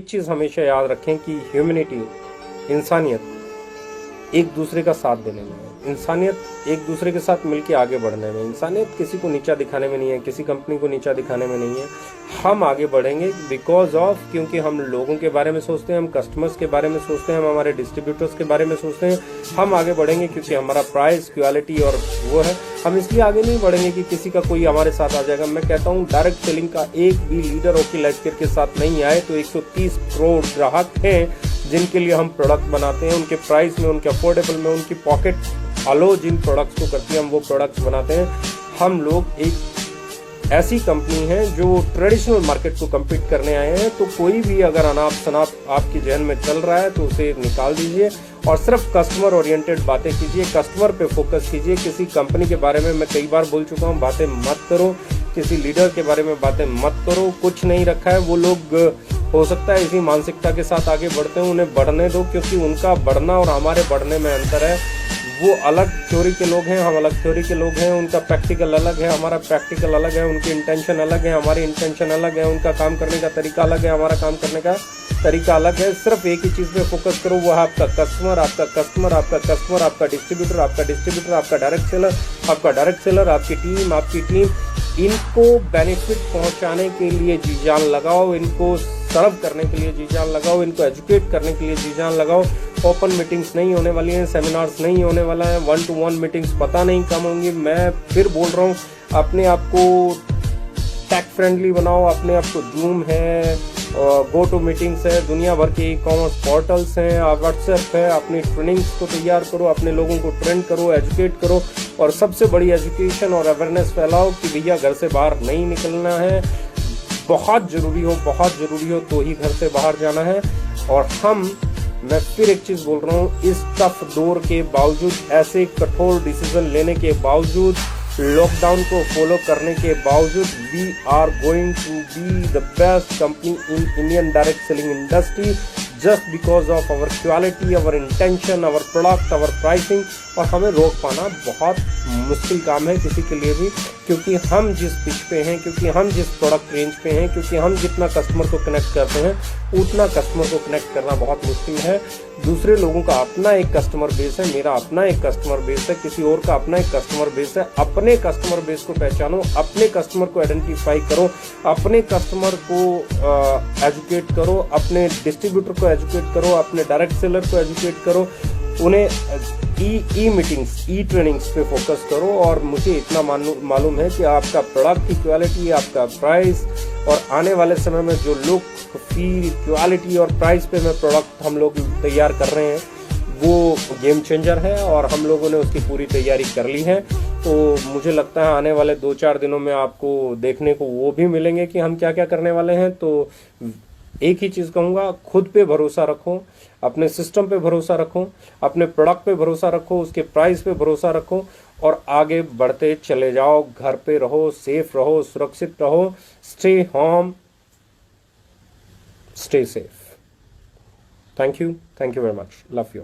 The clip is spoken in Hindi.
चीज़ हमेशा याद रखें कि ह्यूमैनिटी, इंसानियत एक दूसरे का साथ देने में है, इंसानियत एक दूसरे के साथ मिलकर आगे बढ़ने में, इंसानियत किसी को नीचा दिखाने में नहीं है, किसी कंपनी को नीचा दिखाने में नहीं है। हम आगे बढ़ेंगे बिकॉज ऑफ, क्योंकि हम लोगों के बारे में सोचते हैं, हम कस्टमर्स के बारे में सोचते हैं, हम हमारे डिस्ट्रीब्यूटर्स के बारे में सोचते हैं। हम आगे बढ़ेंगे क्योंकि हमारा प्राइस, क्वालिटी और वो है। हम इसलिए आगे नहीं बढ़ेंगे कि किसी का कोई हमारे साथ आ जाएगा। मैं कहता हूँ डायरेक्ट सेलिंग का एक भी लीडर वकील लाइफकेयर के साथ नहीं आए तो 130 करोड़ ग्राहक हैं जिनके लिए हम प्रोडक्ट बनाते हैं, उनके प्राइस में, उनके अफोर्डेबल में, उनकी पॉकेट अलो जिन प्रोडक्ट्स को करती है, हम वो प्रोडक्ट्स बनाते हैं। हम लोग एक ऐसी कंपनी है जो ट्रेडिशनल मार्केट को कम्पीट करने आए हैं। तो कोई भी अगर अनाप शनाप आपके जहन में चल रहा है तो उसे निकाल दीजिए और सिर्फ कस्टमर ओरिएंटेड बातें कीजिए, कस्टमर पे फोकस कीजिए। किसी कंपनी के बारे में मैं कई बार बोल चुका हूँ, बातें मत करो, किसी लीडर के बारे में बातें मत करो। कुछ नहीं रखा है, वो लोग हो सकता है इसी मानसिकता के साथ आगे बढ़ते हैं, उन्हें बढ़ने दो, क्योंकि उनका बढ़ना और हमारे बढ़ने में अंतर है। वो अलग थ्योरी के लोग हैं, हम अलग थ्योरी के लोग हैं। उनका प्रैक्टिकल अलग है, हमारा प्रैक्टिकल अलग है। उनकी इंटेंशन अलग है, हमारी इंटेंशन अलग है। उनका काम करने का तरीका अलग है, हमारा काम करने का तरीका अलग है। सिर्फ एक ही चीज़ पे फोकस करो, वो है आपका कस्टमर, आपका कस्टमर, आपका कस्टमर, आपका डिस्ट्रीब्यूटर, आपका डिस्ट्रीब्यूटर, आपका डायरेक्ट सेलर, आपका डायरेक्ट सेलर, आपकी टीम, आपकी टीम। इनको बेनिफिट पहुंचाने के लिए जी जान लगाओ, इनको सर्व करने के लिए जी जान लगाओ, इनको एजुकेट करने के लिए जी जान लगाओ। ओपन मीटिंग्स नहीं होने वाली हैं, सेमिनार्स नहीं होने वाला है, 1-to-1 मीटिंग्स पता नहीं कम होंगी। मैं फिर बोल रहा हूँ, अपने आप को टेक फ्रेंडली बनाओ, अपने आप को जूम है, गो टू मीटिंग्स है, दुनिया भर के ई-कॉमर्स पोर्टल्स हैं, व्हाट्सएप है। अपनी ट्रेनिंग्स को तैयार करो, अपने लोगों को ट्रेन करो, एजुकेट करो और सबसे बड़ी एजुकेशन और अवेयरनेस फैलाओ कि भैया घर से बाहर नहीं निकलना है। बहुत ज़रूरी हो तो ही घर से बाहर जाना है। और मैं फिर एक चीज़ बोल रहा हूँ, इस टफ दौर के बावजूद, ऐसे कठोर डिसीजन लेने के बावजूद, लॉकडाउन को फॉलो करने के बावजूद, we are going to be the best company in Indian direct selling industry just because of our quality, our intention, our product, our pricing. और हमें रोक पाना बहुत मुश्किल काम है किसी के लिए भी, क्योंकि हम जिस पिच पे हैं, क्योंकि हम जिस प्रोडक्ट रेंज पे हैं, क्योंकि हम जितना कस्टमर को कनेक्ट करते हैं उतना कस्टमर को कनेक्ट करना बहुत मुश्किल है। दूसरे लोगों का अपना एक कस्टमर बेस है, मेरा अपना एक कस्टमर बेस है, किसी और का अपना एक कस्टमर बेस है। अपने कस्टमर बेस को पहचानो, अपने कस्टमर को आइडेंटिफाई करो, अपने कस्टमर को एजुकेट करो, अपने डिस्ट्रीब्यूटर को एजुकेट करो, अपने डायरेक्ट सेलर को एजुकेट करो, उन्हें ई मीटिंग्स, ई ट्रेनिंग्स पे फोकस करो। और मुझे इतना मालूम है कि आपका प्रोडक्ट की क्वालिटी, आपका प्राइस और आने वाले समय में जो लुक, फील, क्वालिटी और प्राइस पे में प्रोडक्ट हम लोग तैयार कर रहे हैं वो गेम चेंजर है और हम लोगों ने उसकी पूरी तैयारी कर ली है। तो मुझे लगता है आने वाले 2-4 दिनों में आपको देखने को वो भी मिलेंगे कि हम क्या क्या करने वाले हैं। तो एक ही चीज़ कहूँगा, खुद पे भरोसा रखो, अपने सिस्टम पे भरोसा रखो, अपने प्रोडक्ट पे भरोसा रखो, उसके प्राइस पे भरोसा रखो और आगे बढ़ते चले जाओ। घर पे रहो, सेफ रहो, सुरक्षित रहो, stay home, stay safe. Thank you very much, love you.